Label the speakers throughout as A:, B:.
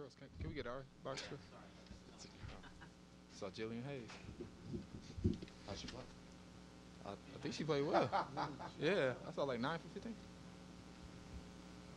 A: girls. Can we get our box score? Saw Jillian Hayes.
B: How'd she play?
A: I think she played well. Yeah, I saw like 9 for 15.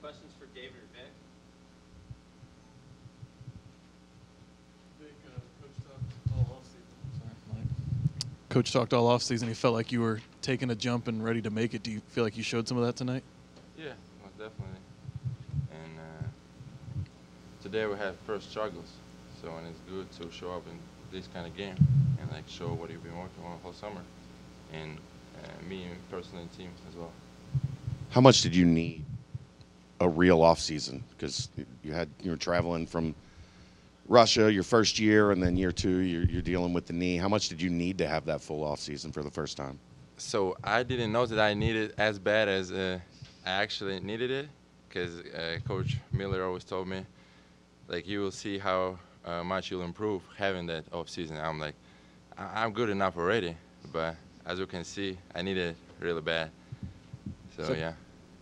C: Questions for David or Vic?
D: Vic, Coach talked all offseason. He felt like you were taking a jump and ready to make it. Do you feel like you showed some of that tonight?
E: Yeah, most definitely. And today we had first struggles, so and it's good to show up in this kind of game and like show what you've been working on all summer, and me personally, team as well.
B: How much did you need a real off season? Because you were traveling from Russia your first year, and then year two you're dealing with the knee. How much did you need to have that full off season for the first time?
E: So I didn't know that I needed as bad as I actually needed it, because Coach Miller always told me, like, you will see how much you'll improve having that off season. I'm like, I'm good enough already, but as you can see, I need it really bad. So yeah.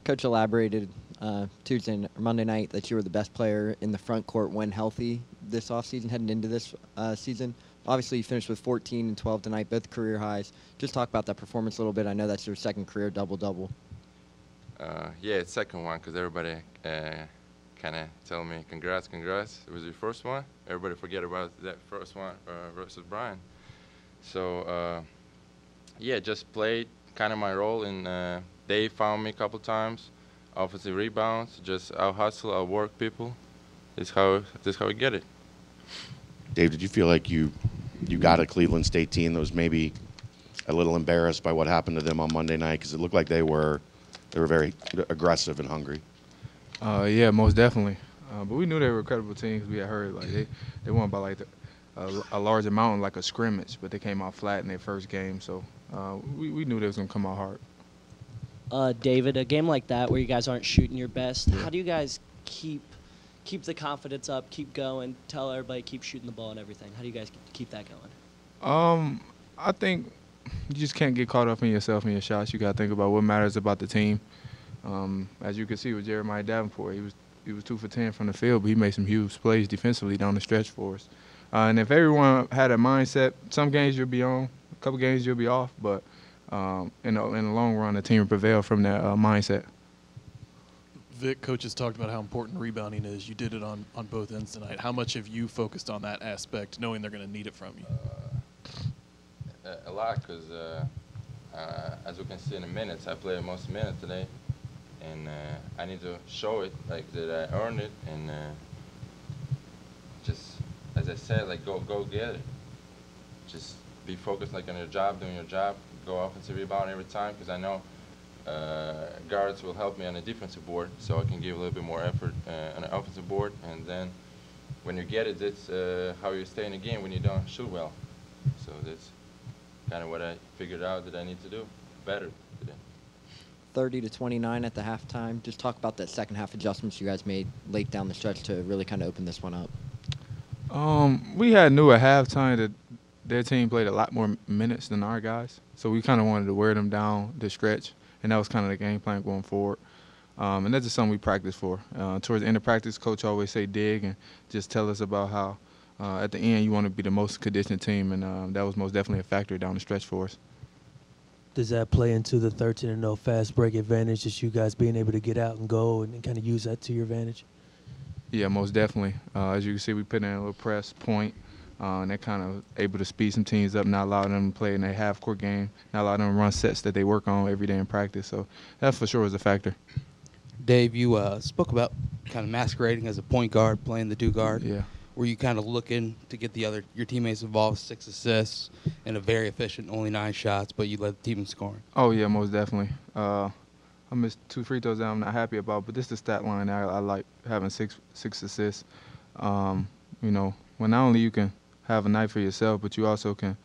F: Coach elaborated Monday night that you were the best player in the front court when healthy this offseason, heading into this season. Obviously, you finished with 14 and 12 tonight, both career highs. Just talk about that performance a little bit. I know that's your second career double-double.
E: Yeah, it's second one, because everybody kind of tell me, congrats. It was your first one. Everybody forget about that first one versus Brian. So, yeah, just played kind of my role in they found me a couple times. Offensive rebounds, just I'll hustle, I'll work people. This how we get it.
B: Dave, did you feel like you got a Cleveland State team that was maybe a little embarrassed by what happened to them on Monday night? Because it looked like they were very aggressive and hungry.
A: Yeah, most definitely. But we knew they were a credible team because we had heard like they won by like a large amount, like a scrimmage, but they came out flat in their first game. So we knew they was gonna come out hard.
G: David, a game like that where you guys aren't shooting your best, how do you guys keep the confidence up, keep going, tell everybody keep shooting the ball and everything? How do you guys keep that going?
A: I think you just can't get caught up in yourself and your shots. You got to think about what matters about the team. As you can see with Jeremiah Davenport, he was 2 for 10 from the field, but he made some huge plays defensively down the stretch for us. And if everyone had a mindset, some games you'll be on, a couple games you'll be off, but in the long run, the team will prevail from that mindset.
D: Vic, Coach has talked about how important rebounding is. You did it on both ends tonight. How much have you focused on that aspect, knowing they're going to need it from you?
E: A lot, because as you can see in the minutes, I played most minutes today, and I need to show it, like that I earned it, and just as I said, like go get it. Just be focused, like on your job, doing your job. Go offensive rebound every time, because I know guards will help me on the defensive board, so I can give a little bit more effort on the offensive board. And then when you get it, that's how you stay in the game when you don't shoot well. So that's kind of what I figured out that I need to do better today.
F: 30-29 at the halftime. Just talk about that second half adjustments you guys made late down the stretch to really kind of open this one up.
A: We knew at halftime that their team played a lot more minutes than our guys, so we kind of wanted to wear them down the stretch, and that was kind of the game plan going forward. And that's just something we practice for. Towards the end of practice, Coach always say dig and just tell us about how at the end you want to be the most conditioned team, and that was most definitely a factor down the stretch for us.
H: Does that play into the 13-0 fast break advantage, just you guys being able to get out and go and kind of use that to your advantage?
A: Yeah, most definitely. As you can see, we put in a little press point. And they're kind of able to speed some teams up, not allow them to play in a half-court game, not allow them to run sets that they work on every day in practice. So that for sure was a factor.
I: Dave, you spoke about kind of masquerading as a point guard, playing the two guard.
A: Yeah.
I: Were you kind of looking to get your teammates involved, 6 assists, and a very efficient, only 9 shots, but you led the team in scoring?
A: Oh, yeah, most definitely. I missed 2 free throws that I'm not happy about, but this is the stat line I like having six assists. When not only you can have a night for yourself, but you also can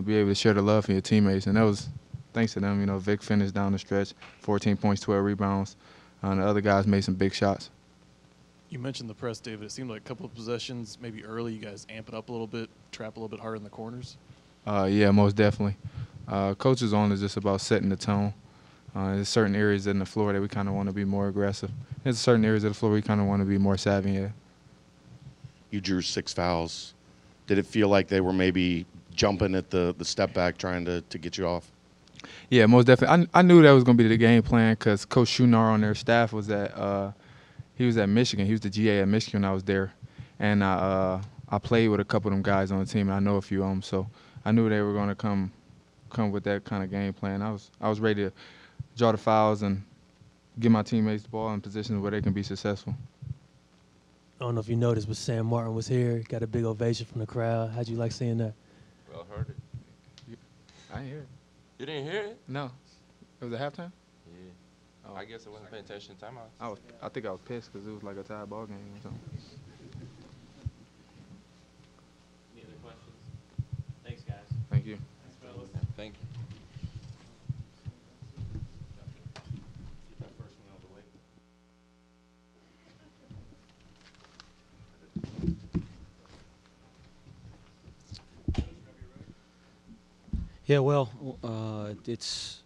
A: be able to share the love for your teammates. And that was thanks to them. Vic finished down the stretch, 14 points, 12 rebounds. The other guys made some big shots.
D: You mentioned the press, David. It seemed like a couple of possessions, maybe early, you guys amp it up a little bit, trap a little bit harder in the corners.
A: Yeah, most definitely. Coach's on is just about setting the tone. There's certain areas in the floor that we kind of want to be more aggressive. There's certain areas of the floor we kind of want to be more savvy. Yeah.
B: you drew 6 fouls. Did it feel like they were maybe jumping at the step back trying to get you off?
A: Yeah, most definitely. I knew that was going to be the game plan because Coach Schunar on their staff was he was at Michigan. He was the GA at Michigan when I was there. And I played with a couple of them guys on the team, and I know a few of them. So I knew they were going to come with that kind of game plan. I was ready to draw the fouls and get my teammates the ball in positions where they can be successful.
H: I don't know if you noticed, but Sam Martin was here. Got a big ovation from the crowd. How'd you like seeing that?
E: Well, heard it.
A: I didn't hear it.
E: You didn't hear it?
A: No. It was at halftime?
E: Yeah.
A: Oh.
E: I guess I wasn't paying attention to timeouts.
A: I think I was pissed because it was like a tie ball game or something.
G: Any other questions? Thanks, guys.
A: Thank you.
E: Thank you.
C: Yeah, well, it's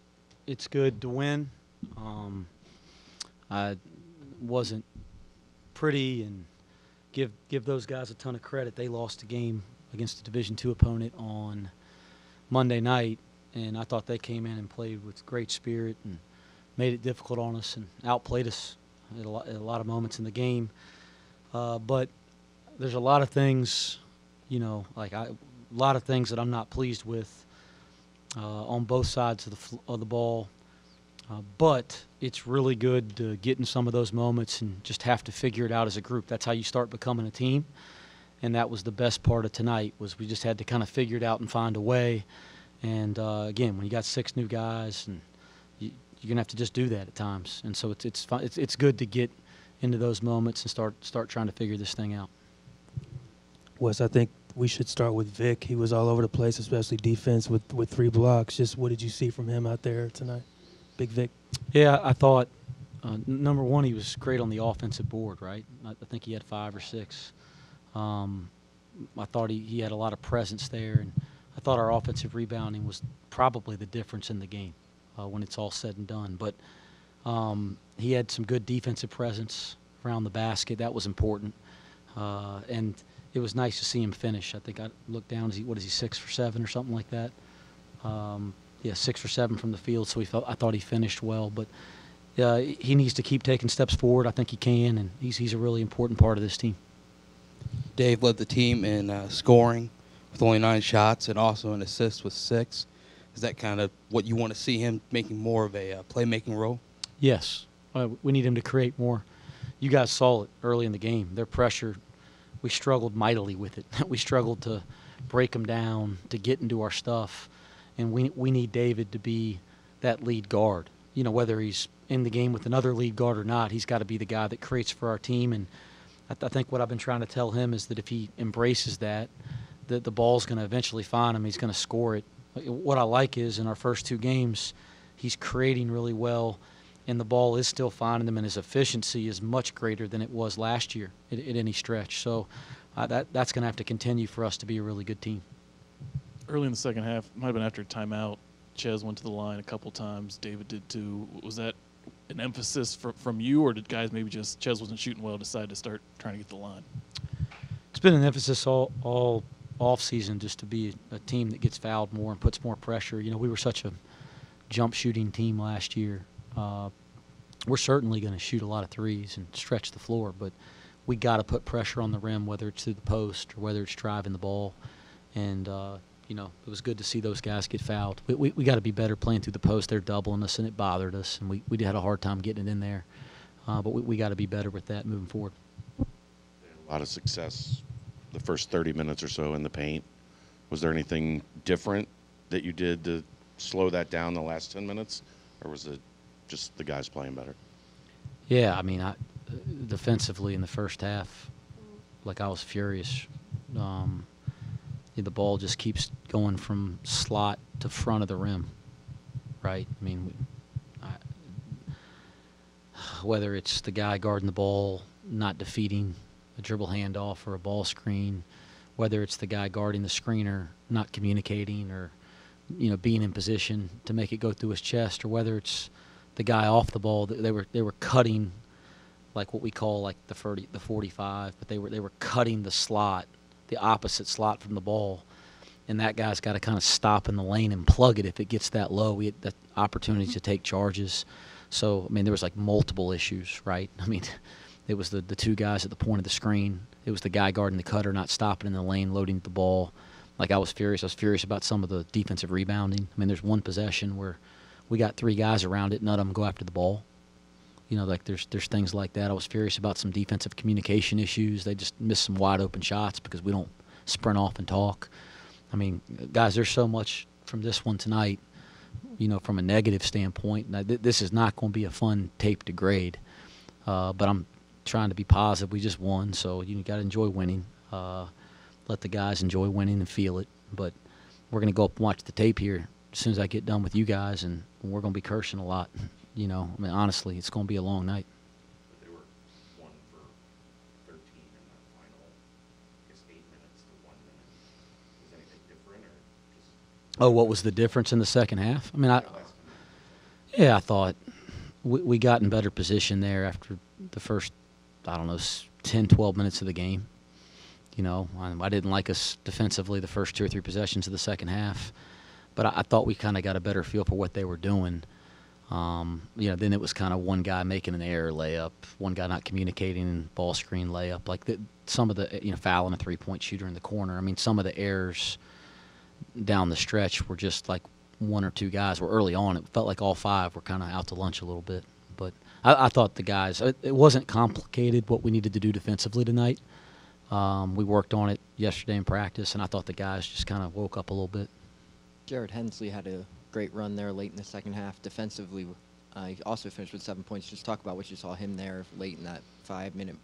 C: good to win. I wasn't pretty, and give those guys a ton of credit. They lost a game against a Division II opponent on Monday night, and I thought they came in and played with great spirit and made it difficult on us and outplayed us at a lot of moments in the game. But there's a lot of things, a lot of things that I'm not pleased with on both sides of the ball. But it's really good to get in some of those moments and just have to figure it out as a group. That's how you start becoming a team. And that was the best part of tonight, was we just had to kind of figure it out and find a way. And, again, when you got 6 new guys, and you're going to have to just do that at times. And so it's good to get into those moments and start trying to figure this thing out.
H: Wes, I think we should start with Vic. He was all over the place, especially defense with 3 blocks. Just what did you see from him out there tonight? Big Vic.
C: Yeah, I thought, number one, he was great on the offensive board, right? I think he had 5 or 6. I thought he had a lot of presence there, and I thought our offensive rebounding was probably the difference in the game when it's all said and done. But he had some good defensive presence around the basket. That was important. And it was nice to see him finish. I think I looked down. What is he, 6 for 7 or something like that? 6 or 7 from the field. So I thought he finished well. But he needs to keep taking steps forward. I think he can, and he's a really important part of this team.
I: Dave led the team in scoring with only 9 shots and also an assist with 6. Is that kind of what you want to see him making more of a playmaking role?
C: Yes. We need him to create more. You guys saw it early in the game. Their pressure, we struggled mightily with it. We struggled to break them down, to get into our stuff. And we need David to be that lead guard. Whether he's in the game with another lead guard or not, he's got to be the guy that creates for our team. And I think what I've been trying to tell him is that if he embraces that the ball's going to eventually find him. He's going to score it. What I like is in our first 2 games, he's creating really well, and the ball is still finding him, and his efficiency is much greater than it was last year at any stretch. So that's going to have to continue for us to be a really good team.
D: Early in the second half, might have been after a timeout, Ches went to the line a couple times. David did too. Was that an emphasis from you, or did guys maybe just Ches wasn't shooting well, decide to start trying to get the line?
C: It's been an emphasis all off season just to be a team that gets fouled more and puts more pressure. We were such a jump shooting team last year. We're certainly going to shoot a lot of threes and stretch the floor, but we got to put pressure on the rim, whether it's through the post or whether it's driving the ball. And it was good to see those guys get fouled. We got to be better playing through the post. They're doubling us, and it bothered us, and we had a hard time getting it in there. But we got to be better with that moving forward.
B: A lot of success the first 30 minutes or so in the paint. Was there anything different that you did to slow that down the last 10 minutes, or was it just the guys playing better?
C: Yeah, I mean, defensively in the first half, I was furious. The ball just keeps going from slot to front of the rim, right? I mean, whether it's the guy guarding the ball not defeating a dribble handoff or a ball screen, whether it's the guy guarding the screener not communicating or being in position to make it go through his chest, or whether it's the guy off the ball, they were cutting like what we call like the 45, but they were cutting the slot, the opposite slot from the ball, and that guy's got to kind of stop in the lane and plug it if it gets that low. We had the opportunity to take charges. So, I mean, there was like multiple issues, right? I mean, it was the two guys at the point of the screen. It was the guy guarding the cutter, not stopping in the lane, loading the ball. Like, I was furious. I was furious about some of the defensive rebounding. I mean, there's one possession where we got three guys around it, none of them go after the ball. You know, like there's things like that. I was furious about some defensive communication issues. They just missed some wide open shots because we don't sprint off and talk. I mean, guys, there's so much from this one tonight, you know, from a negative standpoint. Now, this is not going to be a fun tape to grade, but I'm trying to be positive. We just won, so you got to enjoy winning. Let the guys enjoy winning and feel it. But we're going to go up and watch the tape here as soon as I get done with you guys, and we're going to be cursing a lot. You know, I mean, honestly, it's going to be a long night.
B: But they were 1 for 13 in that final, I guess, 8 minutes to 1 minute. Was anything different, or just?
C: Oh, what was the difference in the second half? I mean, I thought we got in better position there after the first, I don't know, 10, 12 minutes of the game. You know, I didn't like us defensively the first 2 or 3 possessions of the second half, but I thought we kind of got a better feel for what they were doing. You know, then it was kind of one guy making an error layup, one guy not communicating, and ball screen layup. Like some of the, you know, fouling a 3-point shooter in the corner. I mean, some of the errors down the stretch were just like 1 or 2 guys were early on. It felt like all 5 were kind of out to lunch a little bit. But I thought the guys, it wasn't complicated what we needed to do defensively tonight. We worked on it yesterday in practice, and I thought the guys just kind of woke up a little bit.
F: Jared Hensley had a great run there late in the second half. Defensively, he also finished with 7 points. Just talk about what you saw him there late in that 5-minute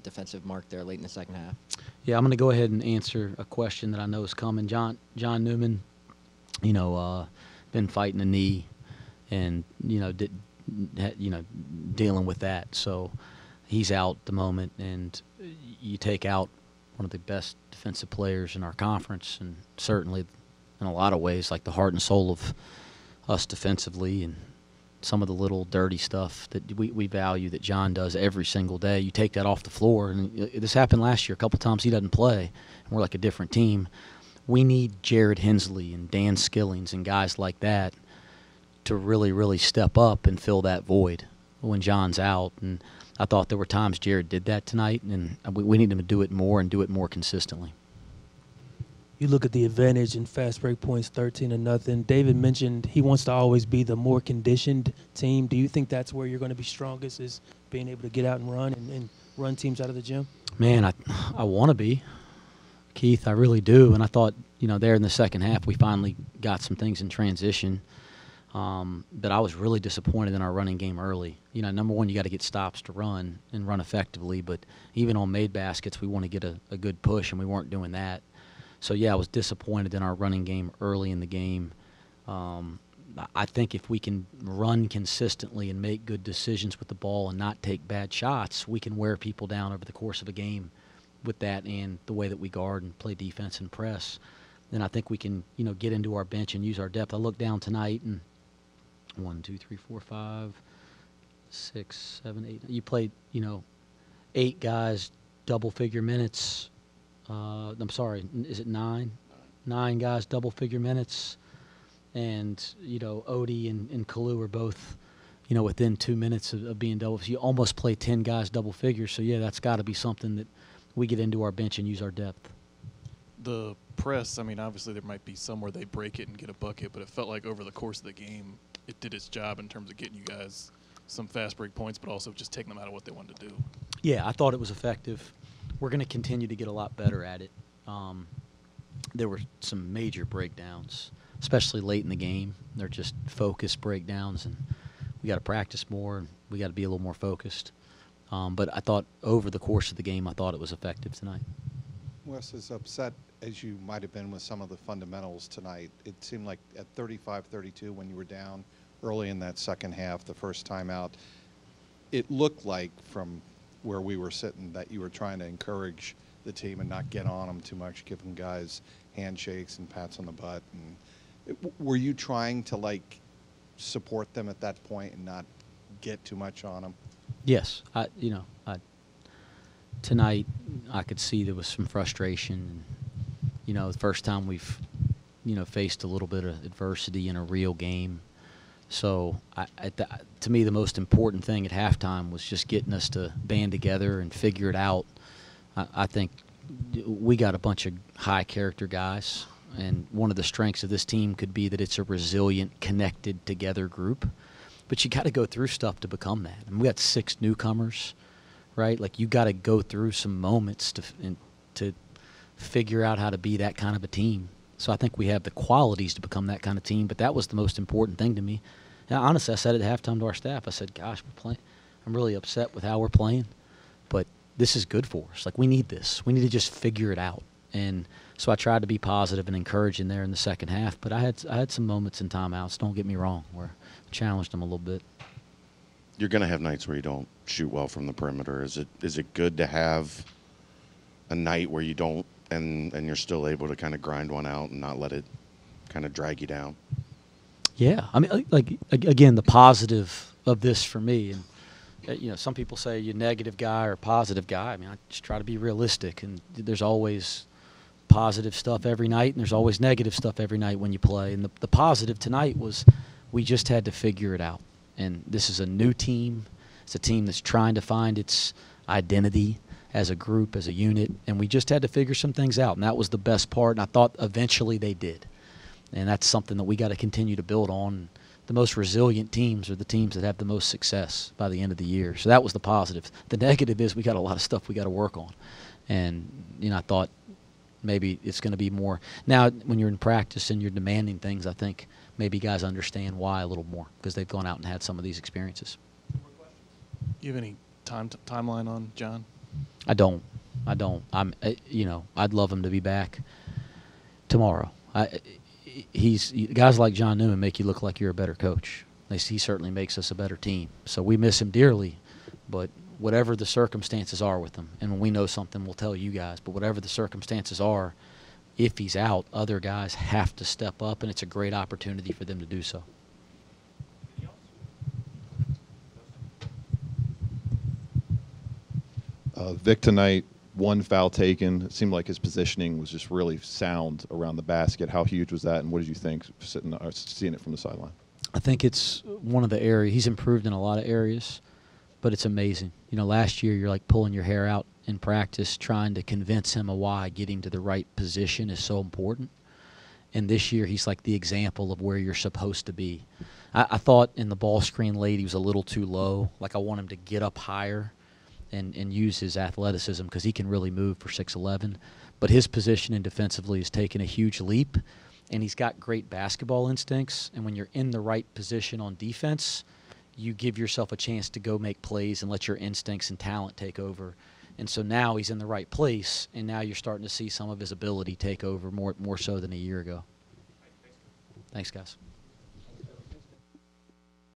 F: defensive mark there late in the second half.
C: Yeah, I'm going to go ahead and answer a question that I know is coming. John Newman, you know, been fighting a knee, and you know, dealing with that. So he's out at the moment, and you take out one of the best defensive players in our conference, and certainly in a lot of ways like the heart and soul of us defensively, and some of the little dirty stuff that we value that John does every single day. You take that off the floor, and this happened last year a couple times. He doesn't play, and we're like a different team. We need Jared Hensley and Dan Skillings and guys like that to really, really step up and fill that void when John's out. And I thought there were times Jared did that tonight, and we need him to do it more and do it more consistently.
H: You look at the advantage in fast break points, 13-0. David mentioned he wants to always be the more conditioned team. Do you think that's where you're going to be strongest, is being able to get out and run and run teams out of the gym?
C: Man, I want to be, Keith. I really do. And I thought, you know, there in the second half we finally got some things in transition. But I was really disappointed in our running game early. You know, number one, you got to get stops to run and run effectively. But even on made baskets, we want to get a good push, and we weren't doing that. So, yeah, I was disappointed in our running game early in the game. I think if we can run consistently and make good decisions with the ball and not take bad shots, we can wear people down over the course of a game with that and the way that we guard and play defense and press. Then I think we can, you know, get into our bench and use our depth. I looked down tonight, and 1, 2, 3, 4, 5, 6, 7, 8. You played, you know, 8 guys, double-figure minutes. I'm sorry, is it 9? 9 guys, double-figure minutes. And, you know, Odie and Kalu are both, you know, within 2 minutes of being double. So you almost play 10 guys double figures. So, yeah, that's got to be something that we get into our bench and use our depth.
D: The press, I mean, obviously there might be some where they break it and get a bucket, but it felt like over the course of the game it did its job in terms of getting you guys some fast break points, but also just taking them out of what they wanted to do.
C: Yeah, I thought it was effective. We're going to continue to get a lot better at it. There were some major breakdowns, especially late in the game. They're just focused breakdowns, and we got to practice more, and we got to be a little more focused. But I thought over the course of the game, I thought it was effective tonight.
J: Wes, as upset as you might have been with some of the fundamentals tonight, it seemed like at 35-32 when you were down early in that second half, the first time out, it looked like from where we were sitting that you were trying to encourage the team and not get on them too much, give them guys handshakes and pats on the butt. And were you trying to, like, support them at that point and not get too much on them?
C: Yes, tonight I could see there was some frustration. The first time we've, faced a little bit of adversity in a real game. So to me, the most important thing at halftime was just getting us to band together and figure it out. I think we got a bunch of high character guys, and one of the strengths of this team could be that it's a resilient, connected together group. But you got to go through stuff to become that. We got 6 newcomers, right? Like, you got to go through some moments to figure out how to be that kind of a team. So I think we have the qualities to become that kind of team. But that was the most important thing to me. And honestly, I said it at halftime to our staff. I said, "Gosh, we're playing. I'm really upset with how we're playing, but this is good for us. Like, we need this. We need to just figure it out." And so I tried to be positive and encouraging there in the second half. But I had some moments in timeouts. Don't get me wrong, where I challenged them a little bit.
B: You're going to have nights where you don't shoot well from the perimeter. Is it good to have a night where you don't and you're still able to kind of grind one out and not let it kind of drag you down?
C: Yeah, I mean, like again, the positive of this for me, and some people say you're a negative guy or a positive guy. I mean, I just try to be realistic, and there's always positive stuff every night, and there's always negative stuff every night when you play. And the positive tonight was we just had to figure it out. And this is a new team. It's a team that's trying to find its identity as a group, as a unit, and we just had to figure some things out, and that was the best part, and I thought eventually they did. And that's something that we got to continue to build on. The most resilient teams are the teams that have the most success by the end of the year. So that was the positive. The negative is we got a lot of stuff we got to work on. And, I thought maybe it's going to be more. Now, when you're in practice and you're demanding things, I think maybe guys understand why a little more because they've gone out and had some of these experiences.
D: You have any timeline on John?
C: I don't. I'd love him to be back tomorrow. Guys like John Newman make you look like you're a better coach. He certainly makes us a better team. So we miss him dearly, but whatever the circumstances are with him, and when we know something, we'll tell you guys, but whatever the circumstances are, if he's out, other guys have to step up, and it's a great opportunity for them to do so.
K: Vic tonight, 1 foul taken. It seemed like his positioning was just really sound around the basket. How huge was that, and what did you think seeing it from the sideline?
C: I think it's one of the areas. He's improved in a lot of areas, but it's amazing. Last year you're like pulling your hair out in practice trying to convince him of why getting to the right position is so important. And this year he's like the example of where you're supposed to be. I thought in the ball screen late he was a little too low. Like I want him to get up higher and use his athleticism because he can really move for 6'11". But his positioning defensively has taken a huge leap, and he's got great basketball instincts. And when you're in the right position on defense, you give yourself a chance to go make plays and let your instincts and talent take over. And so now he's in the right place, and now you're starting to see some of his ability take over more so than a year ago. Thanks, guys.